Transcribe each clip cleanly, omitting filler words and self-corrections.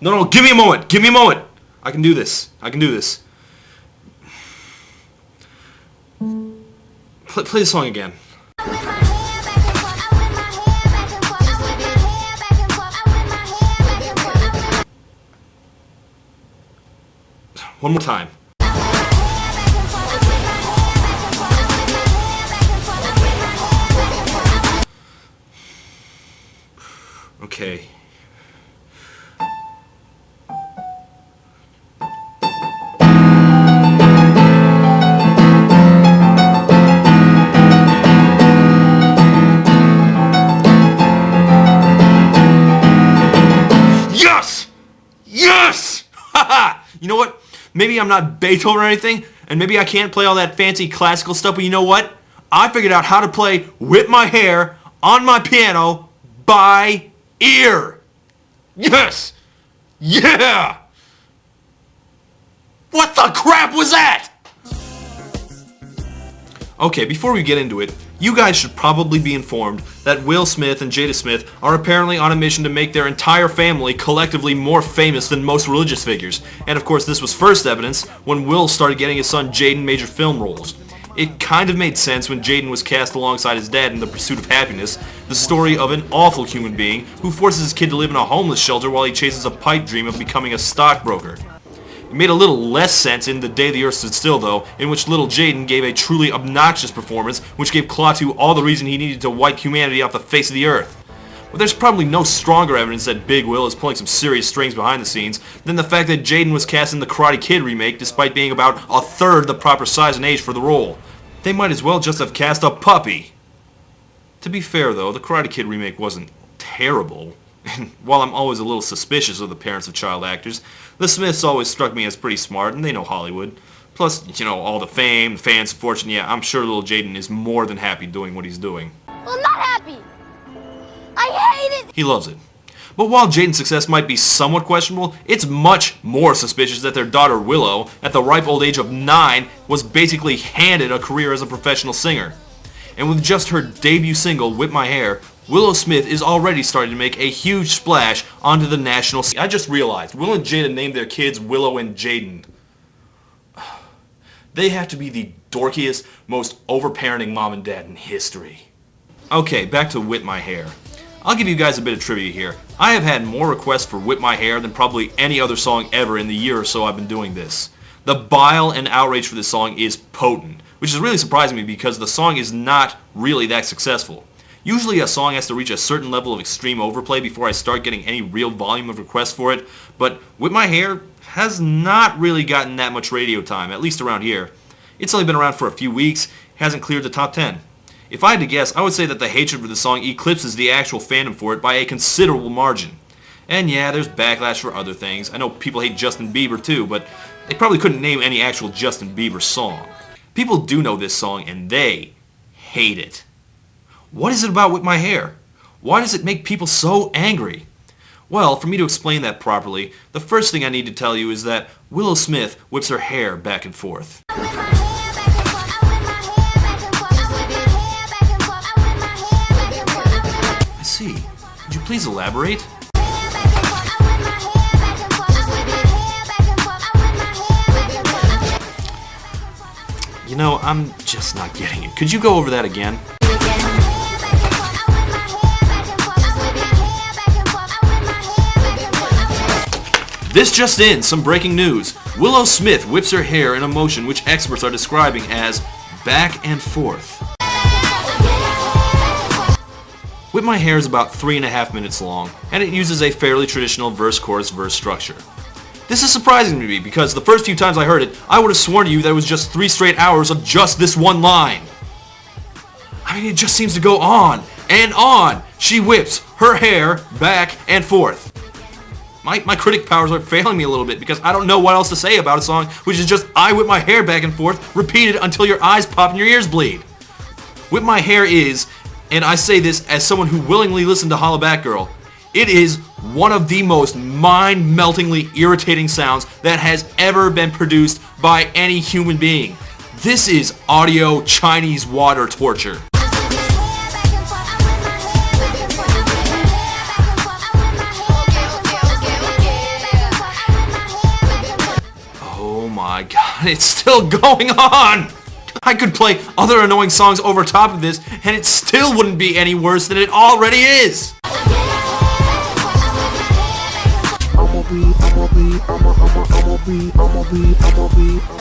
No, give me a moment. Give me a moment. I can do this. I can do this. Play the song again. One more time. Okay. Yes! Yes! Haha! You know what? Maybe I'm not Beethoven or anything, and maybe I can't play all that fancy classical stuff, but you know what? I figured out how to play Whip My Hair on my piano by ear. Yes! Yeah! What the crap was that? Okay, before we get into it, you guys should probably be informed that Will Smith and Jada Smith are apparently on a mission to make their entire family collectively more famous than most religious figures. And of course this was first evidence when Will started getting his son Jaden major film roles. It kind of made sense when Jaden was cast alongside his dad in The Pursuit of Happiness, the story of an awful human being who forces his kid to live in a homeless shelter while he chases a pipe dream of becoming a stockbroker. It made a little less sense in The Day the Earth Stood Still, though, in which little Jaden gave a truly obnoxious performance which gave Klaatu all the reason he needed to wipe humanity off the face of the earth. But there's probably no stronger evidence that Big Will is pulling some serious strings behind the scenes than the fact that Jaden was cast in the Karate Kid remake despite being about a third the proper size and age for the role. They might as well just have cast a puppy. To be fair though, the Karate Kid remake wasn't terrible. And while I'm always a little suspicious of the parents of child actors, the Smiths always struck me as pretty smart, and they know Hollywood. Plus, you know, all the fame, the fan support, and yeah, I'm sure little Jaden is more than happy doing what he's doing. Well, I'm not happy. I hate it. He loves it. But while Jaden's success might be somewhat questionable, it's much more suspicious that their daughter Willow, at the ripe old age of 9, was basically handed a career as a professional singer. And with just her debut single, Whip My Hair, Willow Smith is already starting to make a huge splash onto the national scene. I just realized, Will and Jada named their kids Willow and Jaden. They have to be the dorkiest, most overparenting mom and dad in history. Okay, back to Whip My Hair. I'll give you guys a bit of trivia here. I have had more requests for Whip My Hair than probably any other song ever in the year or so I've been doing this. The bile and outrage for this song is potent, which is really surprising me because the song is not really that successful. Usually a song has to reach a certain level of extreme overplay before I start getting any real volume of requests for it, but Whip My Hair has not really gotten that much radio time, at least around here. It's only been around for a few weeks, hasn't cleared the top 10. If I had to guess, I would say that the hatred for the song eclipses the actual fandom for it by a considerable margin. And yeah, there's backlash for other things. I know people hate Justin Bieber too, but they probably couldn't name any actual Justin Bieber song. People do know this song and they hate it. What is it about Whip My Hair? Why does it make people so angry? Well, for me to explain that properly, the first thing I need to tell you is that Willow Smith whips her hair back and forth. I see. Could you please elaborate? You know, I'm just not getting it. Could you go over that again? This just in, some breaking news. Willow Smith whips her hair in a motion which experts are describing as back and forth. Whip My Hair is about 3.5 minutes long, and it uses a fairly traditional verse-chorus-verse structure. This is surprising to me because the first few times I heard it, I would have sworn to you that it was just 3 straight hours of just this one line. I mean, it just seems to go on and on. She whips her hair back and forth. My critic powers are failing me a little bit because I don't know what else to say about a song which is just I whip my hair back and forth, repeated until your eyes pop and your ears bleed. Whip My Hair is, and I say this as someone who willingly listened to Holla Back Girl, it is one of the most mind-meltingly irritating sounds that has ever been produced by any human being. This is audio Chinese water torture. It's still going on! I could play other annoying songs over top of this, and it still wouldn't be any worse than it already is!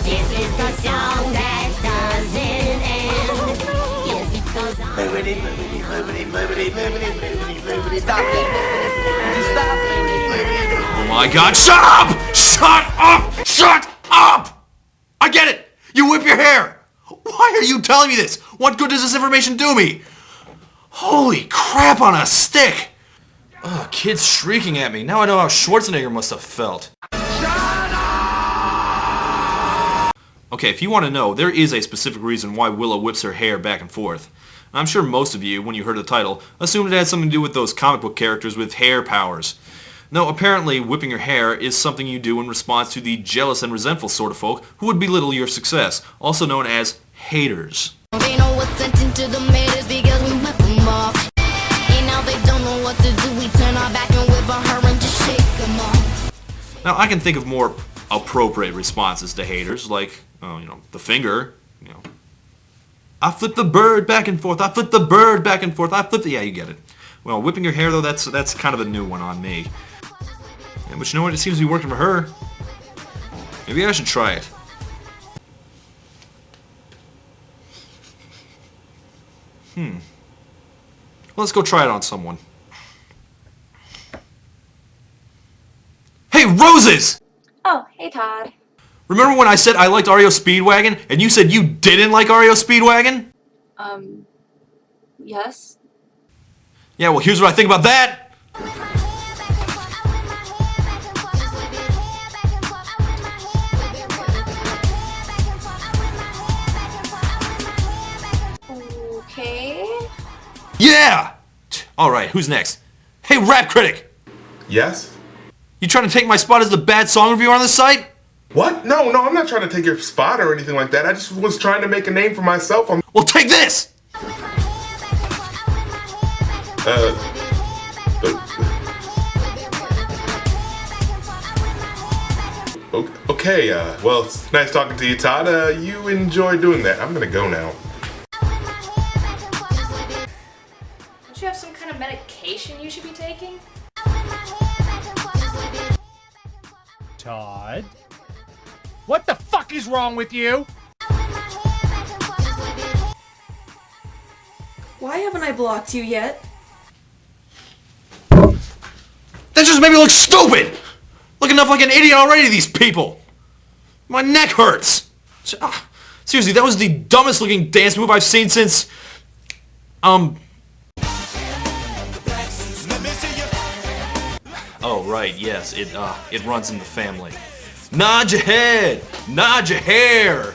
This is the song that doesn't end. Yes, it goes on. Stop it. Stop it. Oh my god, shut up! Shut up! Shut up! I get it! You whip your hair! Why are you telling me this? What good does this information do me? Holy crap on a stick! Ugh, kids shrieking at me. Now I know how Schwarzenegger must have felt. Okay, if you want to know, there is a specific reason why Willow whips her hair back and forth. I'm sure most of you, when you heard the title, assumed it had something to do with those comic book characters with hair powers. No, apparently whipping your hair is something you do in response to the jealous and resentful sort of folk who would belittle your success, also known as haters. They know what's sent into the haters because we whip them off. And now they don't know what to do. We turn our back and whip on her and just shake them off. Now, I can think of more appropriate responses to haters, like, the finger, I flip the bird back and forth, I flip the bird back and forth, I flip the... Yeah, you get it. Well, whipping your hair, though, that's kind of a new one on me. Yeah, but you know what? It seems to be working for her. Maybe I should try it. Let's go try it on someone. Hey, Roses! Oh, hey Todd. Remember when I said I liked REO Speedwagon, and you said you didn't like REO Speedwagon? Yes? Yeah, well, here's what I think about that! Okay. Yeah! Alright, who's next? Hey, Rap Critic! Yes? You trying to take my spot as the bad song reviewer on this site? What? No, I'm not trying to take your spot or anything like that. I just was trying to make a name for myself on... Well, take this! Okay, well, it's nice talking to you, Todd. You enjoy doing that. I'm gonna go now. Don't you have some kind of medication you should be taking? Todd? What the fuck is wrong with you? Why haven't I blocked you yet? That just made me look stupid! Look enough like an idiot already to these people! My neck hurts! Seriously, that was the dumbest looking dance move I've seen since... Oh, right, yes, it runs in the family. Nod your head! Nod your hair!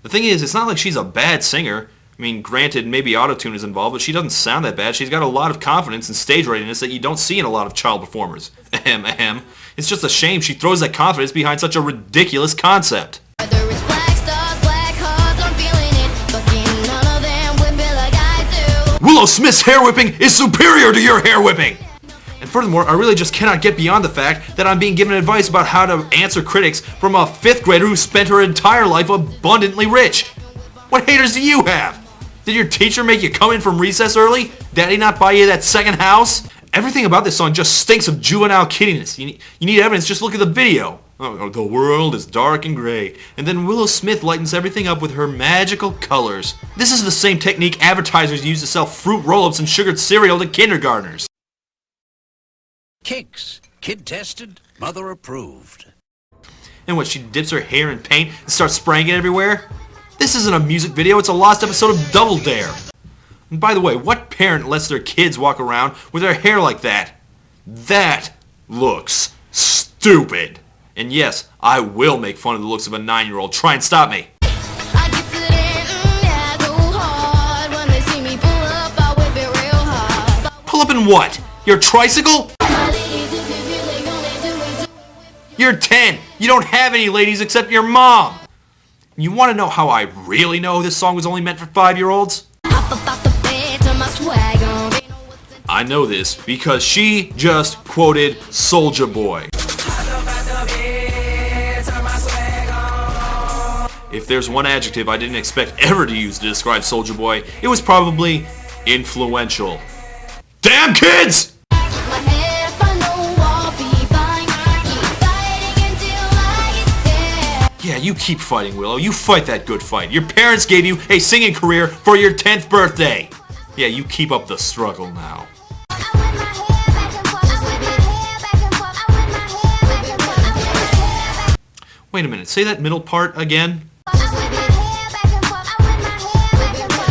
The thing is, it's not like she's a bad singer. I mean, granted, maybe autotune is involved, but she doesn't sound that bad. She's got a lot of confidence and stage readiness that you don't see in a lot of child performers. Ahem, ahem. It's just a shame she throws that confidence behind such a ridiculous concept. Whether it's black stars, black hearts, I'm feeling it. Fucking none of them whip it like I do. Willow Smith's hair whipping is superior to your hair whipping! And furthermore, I really just cannot get beyond the fact that I'm being given advice about how to answer critics from a 5th grader who spent her entire life abundantly rich. What haters do you have? Did your teacher make you come in from recess early? Daddy not buy you that second house? Everything about this song just stinks of juvenile kiddiness. You need evidence, just look at the video. Oh, the world is dark and gray. And then Willow Smith lightens everything up with her magical colors. This is the same technique advertisers use to sell fruit roll-ups and sugared cereal to kindergartners. Cakes. Kid tested, mother approved. And what, she dips her hair in paint and starts spraying it everywhere? This isn't a music video, it's a lost episode of Double Dare. And by the way, what parent lets their kids walk around with their hair like that? That looks stupid. And yes, I will make fun of the looks of a 9-year-old. Try and stop me. I get to the end, yeah, I go hard. When they see me pull up, I whip it real hard. Pull up in what? Your tricycle? My ladies, if you feel they gonna do it, You're 10. You don't have any ladies except your mom. You want to know how I really know this song was only meant for 5-year-olds? hop up out the bed, turn my swag on. They know what's in I know this because she just quoted Soulja Boy. If there's one adjective I didn't expect ever to use to describe Soulja Boy, it was probably influential. Damn kids! My head up, I know I'll be fine. Keep fighting until I get there. Yeah, you keep fighting, Willow. You fight that good fight. Your parents gave you a singing career for your 10th birthday. Yeah, you keep up the struggle now. I whip my hair back and forth. I whip it hair back and forth. I whip my hair back and forth. I whip my hair back. Wait a minute, say that middle part again. I whip it hair back and forth. I whip my hair back and forth. I whip my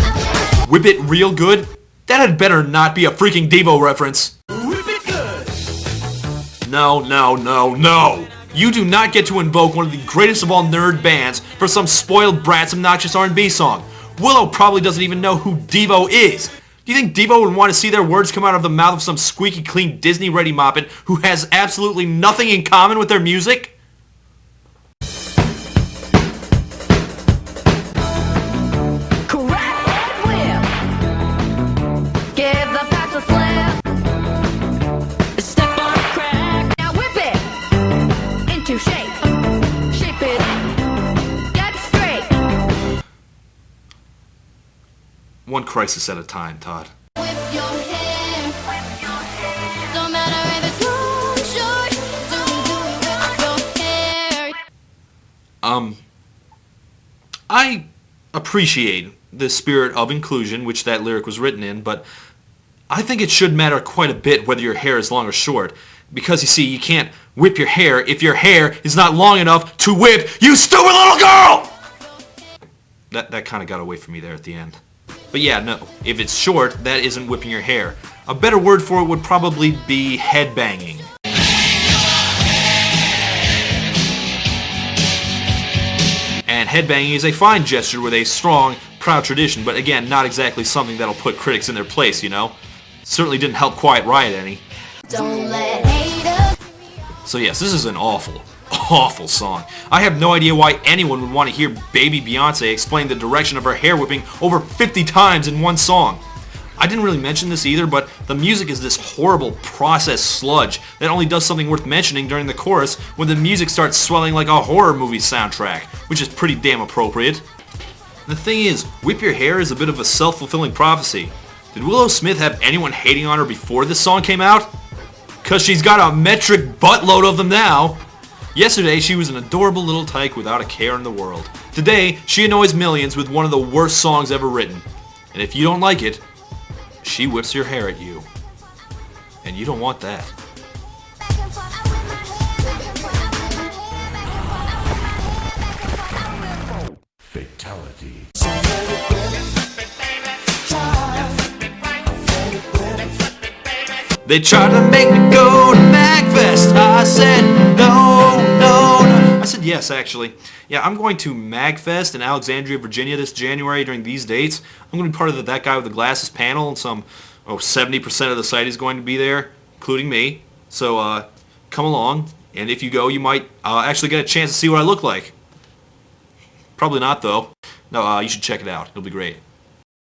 hair. Whip it real good? That had better not be a freaking Devo reference. Whip it good. No, no, no, no. You do not get to invoke one of the greatest of all nerd bands for some spoiled brat's obnoxious R&B song. Willow probably doesn't even know who Devo is. Do you think Devo would want to see their words come out of the mouth of some squeaky clean Disney ready moppet who has absolutely nothing in common with their music? Give the pass a slap. Step on a crack. Now whip it into shape. Shape it. Get straight. One crisis at a time, Todd. Whip your hair. Don't matter if it's long, short. Do your hair. I appreciate the spirit of inclusion, which that lyric was written in, but I think it should matter quite a bit whether your hair is long or short. Because, you see, you can't whip your hair if your hair is not long enough to whip, you stupid little girl! That kind of got away from me there at the end. But yeah, no, if it's short, that isn't whipping your hair. A better word for it would probably be headbanging. And headbanging is a fine gesture with a strong, proud tradition, but again, not exactly something that'll put critics in their place, you know? Certainly didn't help Quiet Riot any. Don't let haters. So yes, this is an awful, awful song. I have no idea why anyone would want to hear baby Beyonce explain the direction of her hair whipping over 50 times in one song. I didn't really mention this either, but the music is this horrible processed sludge that only does something worth mentioning during the chorus when the music starts swelling like a horror movie soundtrack, which is pretty damn appropriate. The thing is, whip your hair is a bit of a self-fulfilling prophecy. Did Willow Smith have anyone hating on her before this song came out? 'Cause she's got a metric buttload of them now. Yesterday, she was an adorable little tyke without a care in the world. Today, she annoys millions with one of the worst songs ever written. And if you don't like it, she whips your hair at you. And you don't want that. Fatality. They tried to make me go to MagFest. I said no, no, no. I said yes, actually. Yeah, I'm going to MagFest in Alexandria, Virginia this January during these dates. I'm going to be part of the That Guy with the Glasses panel, and some 70% of the site is going to be there, including me. So come along, and if you go, you might actually get a chance to see what I look like. Probably not, though. No, you should check it out. It'll be great.